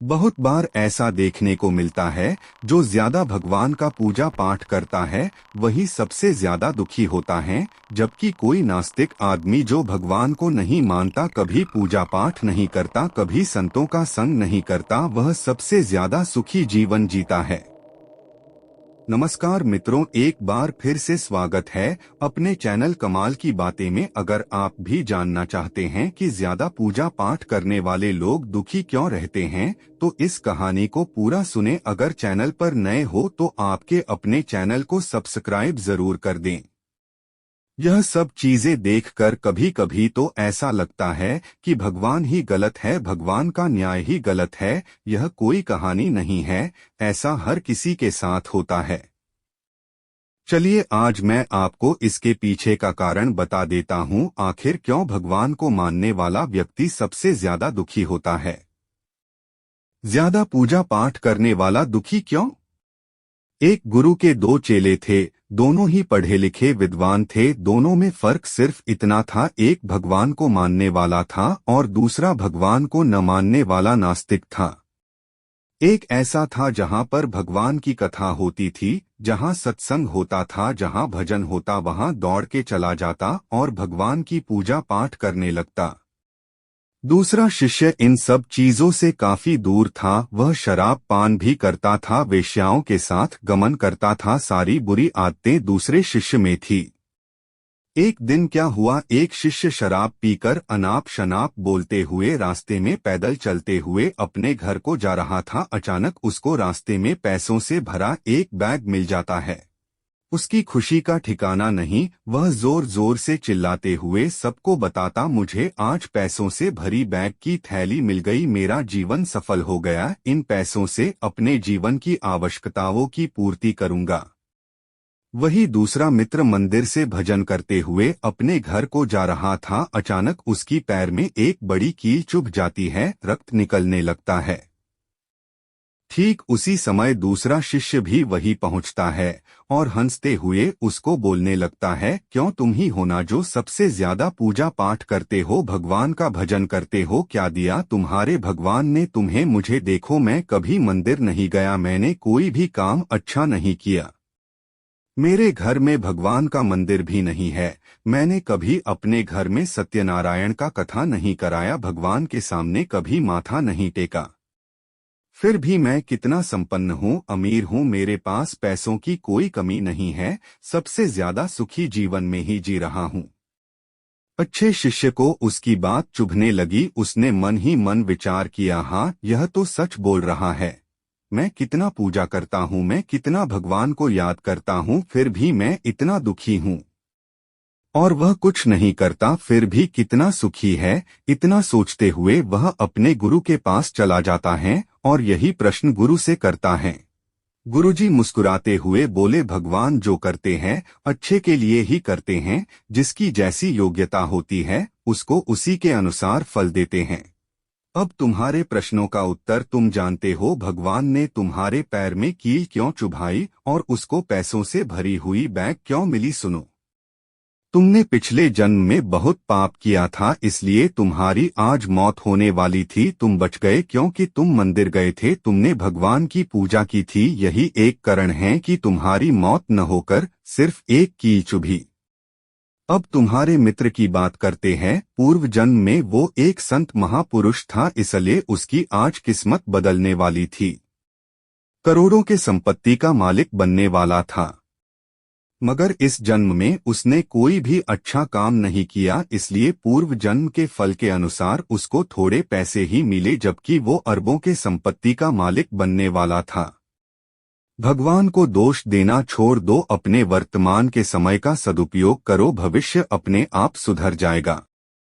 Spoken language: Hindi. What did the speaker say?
बहुत बार ऐसा देखने को मिलता है, जो ज्यादा भगवान का पूजा पाठ करता है वही सबसे ज्यादा दुखी होता है, जबकि कोई नास्तिक आदमी जो भगवान को नहीं मानता, कभी पूजा पाठ नहीं करता, कभी संतों का संग नहीं करता, वह सबसे ज्यादा सुखी जीवन जीता है। नमस्कार मित्रों, एक बार फिर से स्वागत है अपने चैनल कमाल की बातें में। अगर आप भी जानना चाहते हैं कि ज्यादा पूजा पाठ करने वाले लोग दुखी क्यों रहते हैं, तो इस कहानी को पूरा सुने। अगर चैनल पर नए हो तो आपके अपने चैनल को सब्सक्राइब जरूर कर दें। यह सब चीजें देखकर कभी कभी तो ऐसा लगता है कि भगवान ही गलत है, भगवान का न्याय ही गलत है। यह कोई कहानी नहीं है, ऐसा हर किसी के साथ होता है। चलिए आज मैं आपको इसके पीछे का कारण बता देता हूँ, आखिर क्यों भगवान को मानने वाला व्यक्ति सबसे ज्यादा दुखी होता है। ज्यादा पूजा पाठ करने वाला दुखी क्यों? एक गुरु के दो चेले थे, दोनों ही पढ़े लिखे विद्वान थे। दोनों में फर्क सिर्फ इतना था, एक भगवान को मानने वाला था और दूसरा भगवान को न मानने वाला नास्तिक था। एक ऐसा था जहां पर भगवान की कथा होती थी, जहां सत्संग होता था, जहां भजन होता, वहां दौड़ के चला जाता और भगवान की पूजा पाठ करने लगता। दूसरा शिष्य इन सब चीजों से काफी दूर था। वह शराब पान भी करता था, वेश्याओं के साथ गमन करता था, सारी बुरी आदतें दूसरे शिष्य में थी। एक दिन क्या हुआ, एक शिष्य शराब पीकर अनाप शनाप बोलते हुए रास्ते में पैदल चलते हुए अपने घर को जा रहा था। अचानक उसको रास्ते में पैसों से भरा एक बैग मिल जाता है। उसकी खुशी का ठिकाना नहीं, वह जोर जोर से चिल्लाते हुए सबको बताता, मुझे आज पैसों से भरी बैग की थैली मिल गई, मेरा जीवन सफल हो गया, इन पैसों से अपने जीवन की आवश्यकताओं की पूर्ति करूंगा। वही दूसरा मित्र मंदिर से भजन करते हुए अपने घर को जा रहा था। अचानक उसकी पैर में एक बड़ी कील चुभ जाती है, रक्त निकलने लगता है। ठीक उसी समय दूसरा शिष्य भी वही पहुंचता है और हंसते हुए उसको बोलने लगता है, क्यों तुम ही हो ना जो सबसे ज्यादा पूजा पाठ करते हो, भगवान का भजन करते हो, क्या दिया तुम्हारे भगवान ने तुम्हें? मुझे देखो, मैं कभी मंदिर नहीं गया, मैंने कोई भी काम अच्छा नहीं किया, मेरे घर में भगवान का मंदिर भी नहीं है, मैंने कभी अपने घर में सत्यनारायण का कथा नहीं कराया, भगवान के सामने कभी माथा नहीं टेका, फिर भी मैं कितना संपन्न हूँ, अमीर हूँ, मेरे पास पैसों की कोई कमी नहीं है, सबसे ज्यादा सुखी जीवन में ही जी रहा हूँ। अच्छे शिष्य को उसकी बात चुभने लगी। उसने मन ही मन विचार किया, हाँ यह तो सच बोल रहा है, मैं कितना पूजा करता हूँ, मैं कितना भगवान को याद करता हूँ, फिर भी मैं इतना दुखी हूँ। और वह कुछ नहीं करता फिर भी कितना सुखी है। इतना सोचते हुए वह अपने गुरु के पास चला जाता है और यही प्रश्न गुरु से करता है। गुरुजी मुस्कुराते हुए बोले, भगवान जो करते हैं अच्छे के लिए ही करते हैं, जिसकी जैसी योग्यता होती है उसको उसी के अनुसार फल देते हैं। अब तुम्हारे प्रश्नों का उत्तर तुम जानते हो, भगवान ने तुम्हारे पैर में कील क्यों चुभाई और उसको पैसों से भरी हुई बैग क्यों मिली? सुनो, तुमने पिछले जन्म में बहुत पाप किया था, इसलिए तुम्हारी आज मौत होने वाली थी, तुम बच गए क्योंकि तुम मंदिर गए थे, तुमने भगवान की पूजा की थी, यही एक कारण है कि तुम्हारी मौत न होकर सिर्फ एक कील चुभी। अब तुम्हारे मित्र की बात करते हैं। पूर्व जन्म में वो एक संत महापुरुष था, इसलिए उसकी आज किस्मत बदलने वाली थी, करोड़ों के संपत्ति का मालिक बनने वाला था। मगर इस जन्म में उसने कोई भी अच्छा काम नहीं किया, इसलिए पूर्व जन्म के फल के अनुसार उसको थोड़े पैसे ही मिले, जबकि वो अरबों के संपत्ति का मालिक बनने वाला था। भगवान को दोष देना छोड़ दो, अपने वर्तमान के समय का सदुपयोग करो, भविष्य अपने आप सुधर जाएगा।